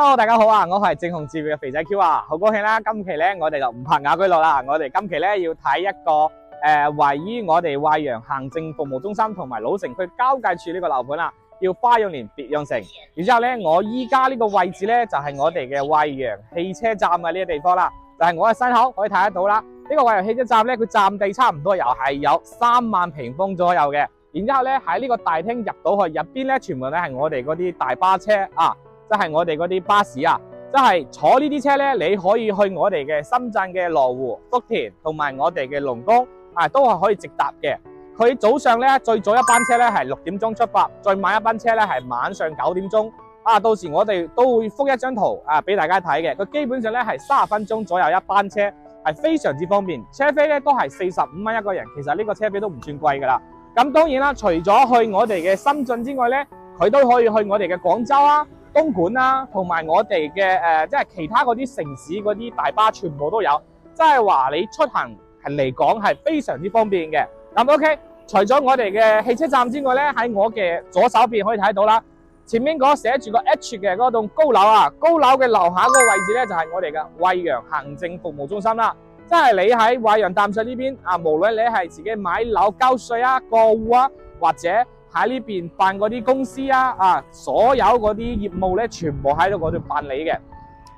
Hello， 大家好啊！我係正紅治療嘅肥仔 Q 啊，好高興啦！今期咧我哋就唔拍雅居樂啦，我哋今期咧要睇一個位於我哋惠陽行政服務中心同埋老城區交界處呢個樓盤啦，叫花樣年別樣城。然之後咧，我依家呢個位置咧就係我哋嘅惠陽汽車站嘅呢個地方啦，就係我嘅身後可以睇得到啦。呢個惠陽汽車站咧，佢佔地差唔多又係有3萬平方左右嘅。然之後咧喺呢個大廳入到去，入邊咧全部咧係我哋嗰啲大巴車啊。即係我哋嗰啲巴士啊，即係坐呢啲車咧，你可以去我哋嘅深圳嘅羅湖、福田同埋我哋嘅龍崗啊，都係可以直達嘅。佢早上咧最早一班車咧係6點鐘出發，最晚一班車咧係晚上9點鐘。啊，到時我哋都會附一張圖啊俾大家睇嘅。佢基本上咧係30分鐘左右一班車，係非常之方便。車飛咧都係45蚊一個人，其實呢個車飛都唔算貴噶啦。咁當然啦，除咗去我哋嘅深圳之外咧，佢都可以去我哋嘅廣州啊、東莞啦，同埋我哋嘅即係其他嗰啲城市嗰啲大巴全部都有，即係話你出行係嚟講係非常之方便嘅。咁 OK， 除咗我哋嘅汽車站之外咧，喺我嘅左手邊可以睇到啦，前面嗰寫住個 H 嘅嗰棟高樓啊，高樓嘅樓下嗰個位置咧就係我哋嘅惠陽行政服務中心啦。即係你喺惠陽淡水呢邊啊，無論你係自己買樓交稅啊、過戶啊，或者喺呢邊辦嗰啲公司啊，所有嗰啲業務咧，全部喺度嗰度辦理嘅。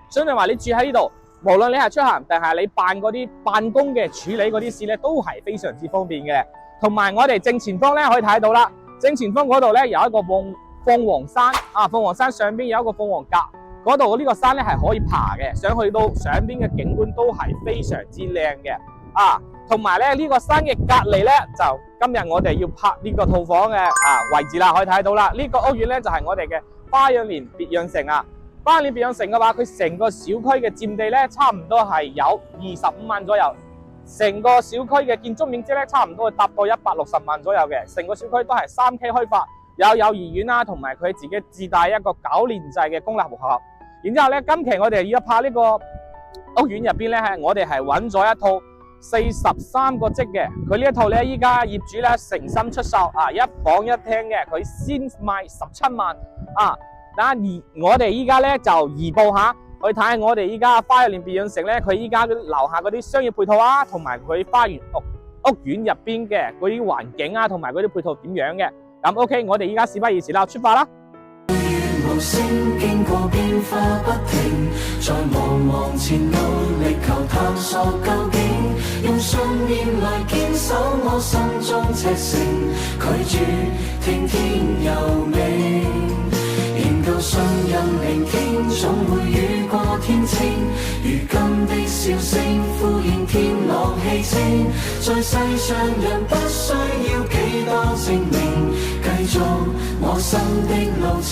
所以話你住喺呢度，無論你係出行定係你辦嗰啲辦公嘅處理嗰啲事咧，都係非常之方便嘅。同埋我哋正前方咧可以睇到啦，正前方嗰度咧有一個鳳凰山啊，鳳凰山上邊有一個鳳凰閣，嗰度呢個山咧係可以爬嘅，上去到上邊嘅景觀都係非常之靚嘅啊。同埋咧呢個山嘅隔籬咧，就今日我哋要拍呢個套房嘅位置啦，可以睇到啦。呢個屋苑咧就係我哋嘅花樣年別樣城啊。花樣年別樣城嘅話，佢成個小區嘅佔地咧，差唔多係有25萬左右。成個小區嘅建築面積咧，差唔多達到160萬左右嘅。成個小區都係3K 開發，有幼兒園啦，同埋佢自己自帶一個9年制嘅公立學校。然之後咧，今期我哋要拍呢個屋苑入邊咧，我哋係揾咗一套43個積嘅，佢呢一套咧，依家業主咧誠心出售啊，一房一廳嘅，佢先賣17萬啊！而我哋依家咧就移步下去睇下我哋依家花樣年別樣城咧，佢依家樓下嗰啲商業配套啊，同埋佢花園屋苑入邊嘅嗰啲環境啊，同埋嗰啲配套點樣嘅。咁 OK， 我哋依家事不宜遲啦，出發啦！無聲經過變化不停，在茫茫前路力求探索究竟，用信念來堅守我心中赤誠，拒絕聽天由命，仍舊信任聆聽，總會雨過天晴，如今的笑聲呼應天朗氣清，在世上人不需要幾多證明，繼續我心的路程。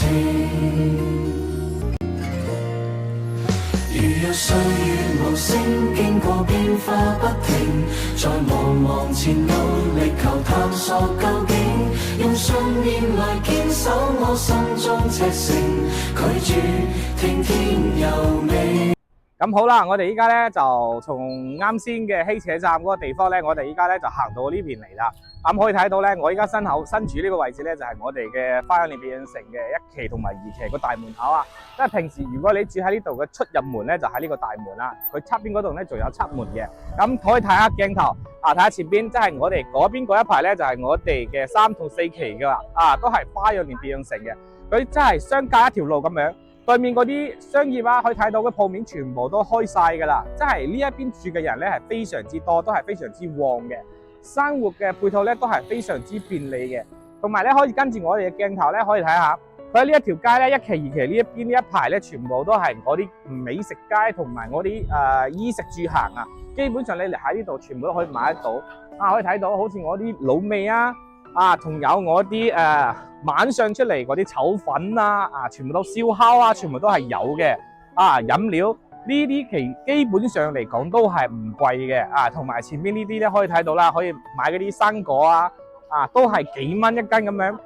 如若歲月無聲經過變化不停，在茫茫前路力求探索究竟，用信念來堅守我心中赤誠，拒絕聽天由命。咁好啦，我哋依家咧就從啱先嘅汽車站嗰個地方咧，我哋依家咧就行到呢邊嚟啦。咁可以睇到咧，我依家身處呢個位置咧，就係我哋嘅花樣年別樣城嘅1期同埋2期個大門口啊。即係平時如果你住喺呢度嘅出入門咧，就喺呢個大門啦。佢側邊嗰度咧仲有側門嘅。咁可以睇下鏡頭啊，睇下前邊，即係我哋嗰邊嗰一排咧，就係我哋嘅3同4期噶啦。啊，都係花樣年別樣城嘅。佢真係相隔一條路咁樣。對面嗰啲商業啊，可以睇到嘅鋪面全部都開晒噶啦，即係呢一邊住嘅人咧係非常之多，都係非常之旺嘅，生活嘅配套咧都係非常之便利嘅，同埋咧可以跟住我哋嘅鏡頭咧可以睇下，佢喺呢一條街咧1期2期呢一邊呢一排咧全部都係嗰啲美食街同埋嗰啲衣食住行啊，基本上你嚟喺呢度全部都可以買得到啊，可以睇到好似我啲滷味啊，仲有我啲晚上出嚟嗰啲炒粉啊，全部都燒烤啊，全部都係有嘅啊。飲料呢啲基本上嚟講都係唔貴嘅啊，同埋前邊呢啲咧可以睇到啦，可以買嗰啲生果啊，都係幾蚊一斤咁樣。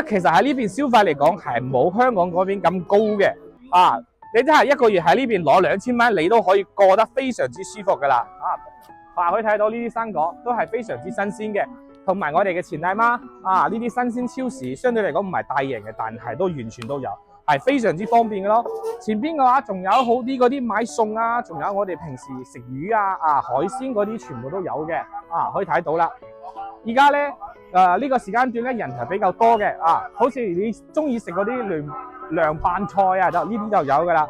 其實喺呢邊消費嚟講係冇香港嗰邊咁高嘅啊。你真係一個月喺呢邊攞2000蚊，你都可以過得非常之舒服噶啦可以睇到呢啲生果都係非常之新鮮嘅。同埋我哋嘅前大媽呢啲新鮮超市相對嚟講唔係大型嘅，但係都完全都有。係非常之方便嘅咯。前邊嘅話仲有好啲嗰啲買餸啊，仲有我哋平時食魚啊、海鮮嗰啲全部都有嘅啊，可以睇到啦。而家咧呢個時間段咧人係比較多嘅啊，好似你中意食嗰啲涼拌菜啊，就呢啲就有噶啦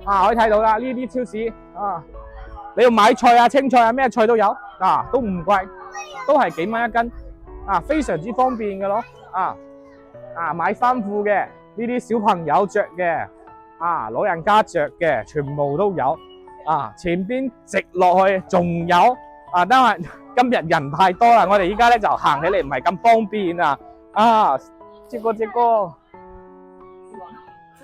啊，可以睇到啦。呢啲超市啊，你要買菜啊、青菜啊，咩菜都有啊，都唔貴，都係幾蚊一斤啊，非常之方便嘅咯啊，買衫褲嘅呢啲小朋友着嘅啊，老人家着嘅全部都有啊。前邊直落去仲有啊，因為今日人太多啦，我哋依家咧就行起嚟唔係咁方便啊。這個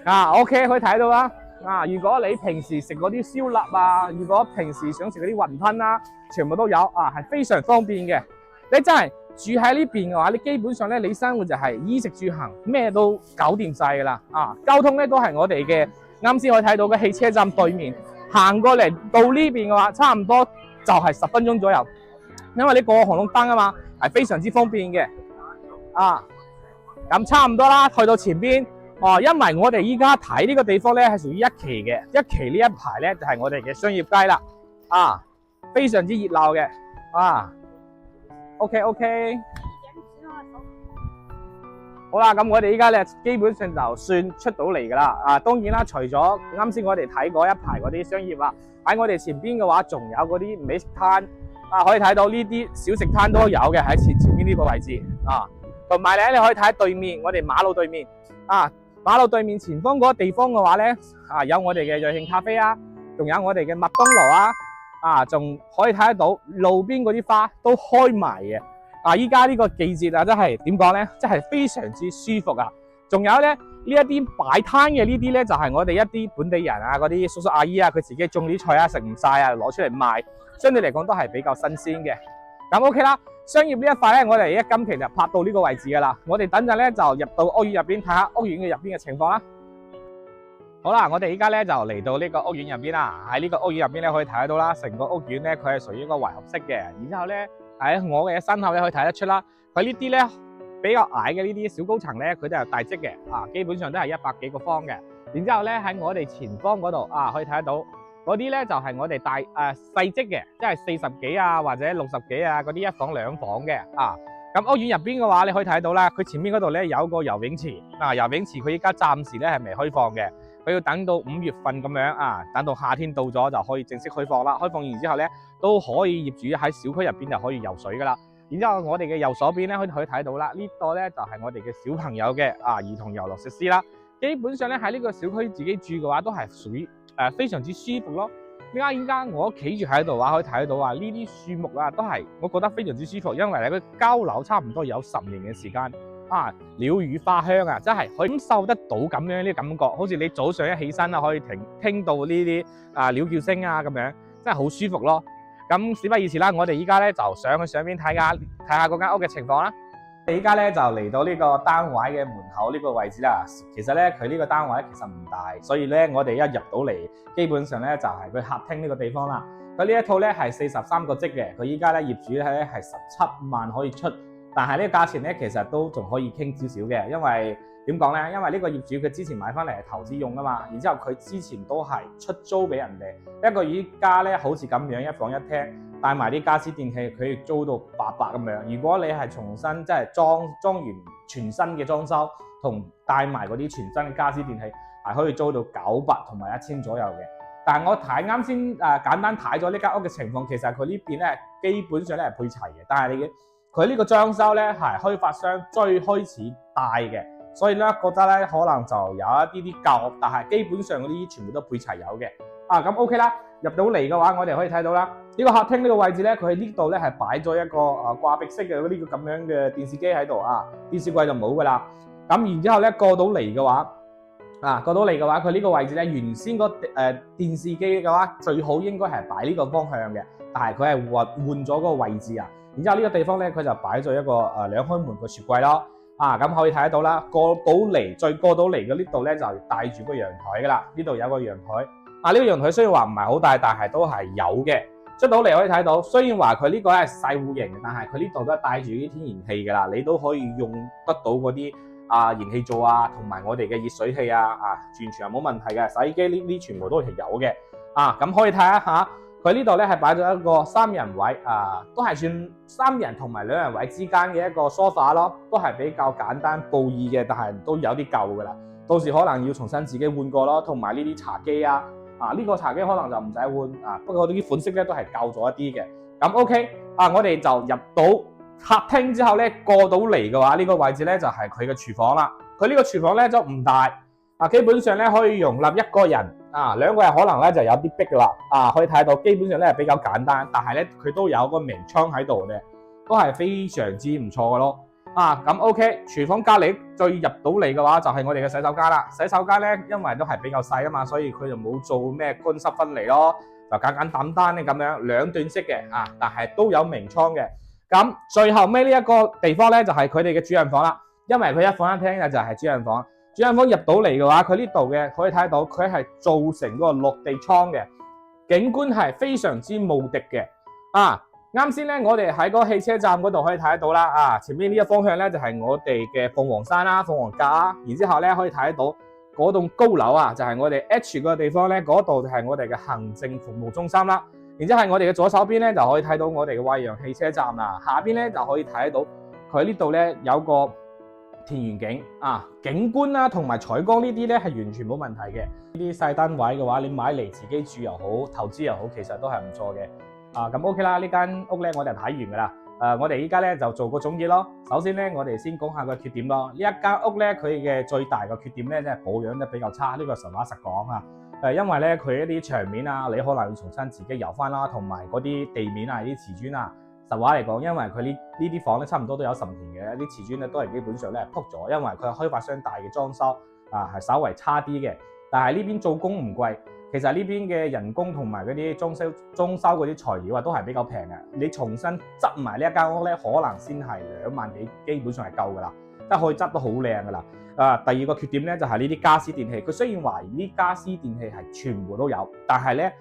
啊 ，OK 可以睇到啦。啊，如果你平時食嗰啲燒臘啊，如果平時想食嗰啲雲吞啦，全部都有啊，係非常方便嘅。你真係住喺呢邊嘅話，你基本上咧，你生活就係衣食住行咩都搞掂晒噶啦。啊，交通咧都係我哋嘅啱先可以睇到嘅汽車站對面，行過嚟到呢邊嘅話，差唔多就係10分鐘左右。因為你過紅綠燈啊嘛，係非常之方便嘅。啊，咁差唔多啦，去到前邊。哦，因為我哋依家睇呢個地方咧係屬於一期嘅，一期呢一排咧就係我哋嘅商業街啦，啊，非常之熱鬧嘅，啊 ，OK， 好啦，咁我哋依家咧基本上就算出到嚟噶啦，啊，當然啦，除咗啱先我哋睇嗰一排嗰啲商業啊，喺我哋前邊嘅話，仲有嗰啲美食攤，啊，可以睇到呢啲小食攤都有嘅喺前邊呢個位置，啊，同埋咧你可以睇對面，我哋馬路對面，啊。馬路對面前方嗰個地方嘅話咧，啊有我哋嘅瑞幸咖啡啊，仲有我哋嘅麥當勞啊，啊仲可以睇得到路邊嗰啲花都開埋嘅，啊依家呢個季節啊，真係點講咧，真係非常之舒服啊！仲有咧呢一啲擺攤嘅呢啲咧，就係我哋一啲本地人啊，嗰啲叔叔阿姨啊，佢自己種啲菜啊，食唔晒啊，攞出嚟賣，相對嚟講都係比較新鮮嘅。咁 OK 啦，商業呢一塊咧，我哋今期就拍到呢個位置噶啦。我哋等陣咧就入到屋苑入邊睇下屋苑嘅入邊嘅情況啦。好啦，我哋依家咧就嚟到呢個屋苑入邊啦。喺呢個屋苑入邊咧可以睇得到啦，成個屋苑咧佢係屬於一個圍合式嘅。然之後咧喺我嘅身後咧可以睇得出啦，佢呢啲咧比較矮嘅呢啲小高層咧，佢都係大積嘅，啊基本上都係100幾個方嘅。然之後咧喺我哋前方嗰度啊可以睇得到。嗰啲咧就係我哋細積嘅，即係40幾啊或者60幾啊嗰啲1房2房嘅啊。咁屋苑入邊嘅話，你可以睇到啦，佢前面嗰度咧有個游泳池啊，游泳池佢依家暫時咧係未開放嘅，佢要等到5月份咁樣啊，等到夏天到咗就可以正式開放啦。開放完之後咧都可以業主喺小區入邊就可以游水噶啦。然之後我哋嘅右手邊咧可以睇到啦，呢個咧就係我哋嘅小朋友嘅兒童遊樂設施啦。基本上咧喺呢個小區自己住嘅話，都係屬於非常之舒服咯。點解依家我企住喺度話可以睇到呢啲樹木啊，都係我覺得非常之舒服，因為咧佢交樓差唔多有10年嘅時間啊，鳥語花香啊，真係可以感受得到咁樣呢啲感覺，好似你早上一起身可以聽到呢啲鳥叫聲啊咁樣，真係好舒服咯。咁事不宜遲啦，我哋依家咧就上去上邊睇下嗰間屋嘅情況啦。依家咧就嚟到呢個單位嘅門口呢個位置啦。其實咧佢呢個單位其實唔大，所以咧我哋一入到嚟，基本上咧就係佢客廳呢個地方啦。佢呢一套咧係43個積嘅，佢依家咧業主咧係17萬可以出，但係呢個價錢咧其實都仲可以傾少少嘅，因為點講咧？因為呢個業主佢之前買翻嚟係投資用噶嘛，然之後佢之前都係出租俾人哋，一個依家咧好似咁樣1房1廳。帶埋啲家私電器，佢亦租到800咁樣。如果你係重新即係裝完全新嘅裝修，同帶埋嗰啲全新嘅家私電器，係可以租到900同埋1000左右嘅。但係我睇啱先簡單睇咗呢間屋嘅情況，其實佢呢邊咧基本上咧係配齊嘅。但係佢呢個裝修咧係開發商最開始帶嘅，所以咧覺得咧可能就有一啲舊，但係基本上嗰啲全部都配齊有嘅。咁 OK 啦。入到嚟嘅話，我哋可以睇到啦，呢個客廳呢個位置咧，佢喺呢度咧係擺咗一個掛壁式嘅呢個咁樣嘅電視機喺度啊，電視櫃就冇噶啦。咁然之後咧過到嚟嘅話，佢呢個位置咧原先個電視機嘅話最好應該係擺呢個方向嘅，但係佢係換咗嗰個位置啊。然之後呢個地方咧佢就擺咗一個2開門嘅雪櫃咯。咁可以睇得到啦，過到嚟嘅呢度咧就帶住個陽台噶啦，呢度有個陽台。呢個陽台雖然話唔係好大，但係都係有嘅。出到嚟可以睇到，雖然話佢呢個係細戶型，但係佢呢度都係帶住啲天然氣㗎啦，你都可以用得到嗰啲燃氣灶啊，同埋我哋嘅熱水器啊，完全係冇問題嘅。洗衣機呢啲全部都係有嘅。咁可以睇一下，佢呢度咧係擺咗一個3人位，都係算3人同埋2人位之間嘅一個梳化咯，都係比較簡單布藝嘅，但係都有啲舊噶啦。到時可能要重新自己換過咯，同埋呢啲茶几呢個茶几可能就唔使換不過呢啲款式咧都係舊咗一啲嘅。咁 OK，我哋就入到客廳之後咧，過到嚟嘅話，呢個位置咧就係佢嘅廚房啦。佢呢個廚房咧就唔大，基本上咧可以容納1個人，2個人可能咧就有啲逼噶啦。可以睇到基本上咧係比較簡單，但係咧佢都有個明窗喺度嘅，都係非常之唔錯嘅咯。咁 OK， 廚房隔離再入到嚟嘅話就係我哋嘅洗手間啦。洗手間咧因為都係比較細啊嘛，所以佢就冇做咩乾濕分離咯，就簡簡單單咧咁樣2段式嘅但係都有明窗嘅。咁最後尾呢一個地方咧就係佢哋嘅主人房啦，因為佢一房一廳嘅就係主人房。主人房入到嚟嘅話，佢呢度嘅可以睇到佢係做成嗰個落地窗嘅，景觀係非常之無敵嘅。啱先咧，我哋喺嗰個汽車站嗰度可以睇得到啦。前面呢一方向咧就係我哋嘅鳳凰山啦、鳳凰架啦，然之後咧可以睇得到嗰棟高樓就係我哋 H 個地方咧，嗰度就係我哋嘅行政服務中心啦。然之後喺我哋嘅左手邊咧就可以睇到我哋嘅惠陽汽車站啦，下邊咧就可以睇得到佢呢度咧有個田園景景觀啦，同埋採光呢啲咧係完全冇問題嘅。呢啲細單位嘅話，你買嚟自己住又好，投資又好，其實都係唔錯嘅。咁 OK 啦，呢間屋咧我哋睇完噶啦。我哋依家咧就做個總結咯。首先咧，我哋先講下個缺點咯。呢一間屋咧，佢嘅最大嘅缺點咧，即係保養得比較差。呢個實話實講因為咧佢一啲牆面你可能要重新自己油翻啦，同埋嗰啲地面啲瓷磚實話嚟講，因為佢呢啲房咧差唔多都有10年嘅，啲瓷磚咧都係基本上咧係仆咗，因為佢係開發商大嘅裝修係稍為差啲嘅。但係呢邊做工唔貴。其實呢邊嘅人工同埋嗰啲裝修嗰啲材料都係比較平嘅。你重新執埋呢一間屋咧，可能先係2萬幾，基本上係夠噶啦，即係可以執得好靚噶啦。第二個缺點咧就係呢啲家私電器，佢雖然話呢家私電器係全部都有，但係咧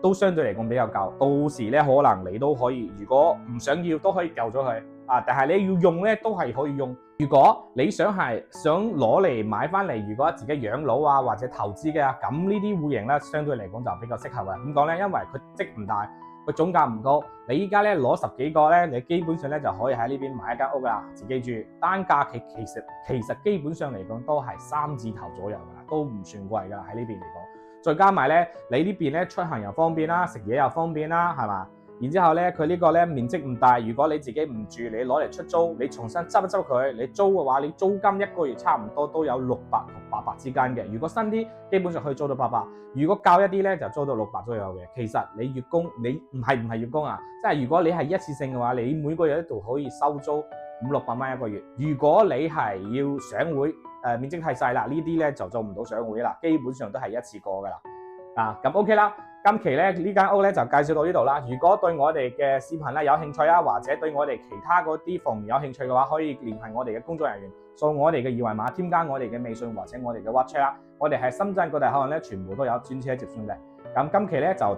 都相對嚟講比較舊。到時咧可能你都可以，如果唔想要都可以掉咗佢但係你要用咧都係可以用。如果你想攞嚟買翻嚟，如果自己養老或者投資嘅咁呢啲戶型咧，相對嚟講就比較適合嘅。點講咧？因為佢積唔大，佢總價唔高。你依家咧攞10幾個咧，你基本上咧就可以喺呢邊買一間屋啦，自己住。單價其實基本上嚟講都係3字頭左右噶啦，都唔算貴噶啦喺呢邊嚟講。再加埋咧，你呢邊咧出行又方便啦，食嘢又方便啦，係嘛？然之後咧，佢呢個咧面積唔大，如果你自己唔住，你攞嚟出租，你重新執一執佢，你租嘅話，你租金1個月差唔多都有600同800之間嘅。如果新啲，基本上可以租到800；如果舊一啲咧，就租到600左右嘅。其實你月供，你唔係月供即係如果你係一次性嘅話，你每個月度可以收租500-600蚊1個月。如果你係要上會，面積太細啦，呢啲咧就做唔到上會啦，基本上都係一次過噶啦。咁 OK 啦。今期咧呢間屋咧就介紹到呢度啦。如果對我哋嘅視頻咧有興趣或者對我哋其他嗰啲房源有興趣嘅話，可以聯繫我哋嘅工作人員，掃我哋嘅二維碼，添加我哋嘅微信或者我哋嘅 WhatsApp 啦。我哋喺深圳各大口岸咧全部都有專車接送嘅。咁今期咧就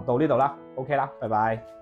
到呢度啦。OK 啦，拜拜。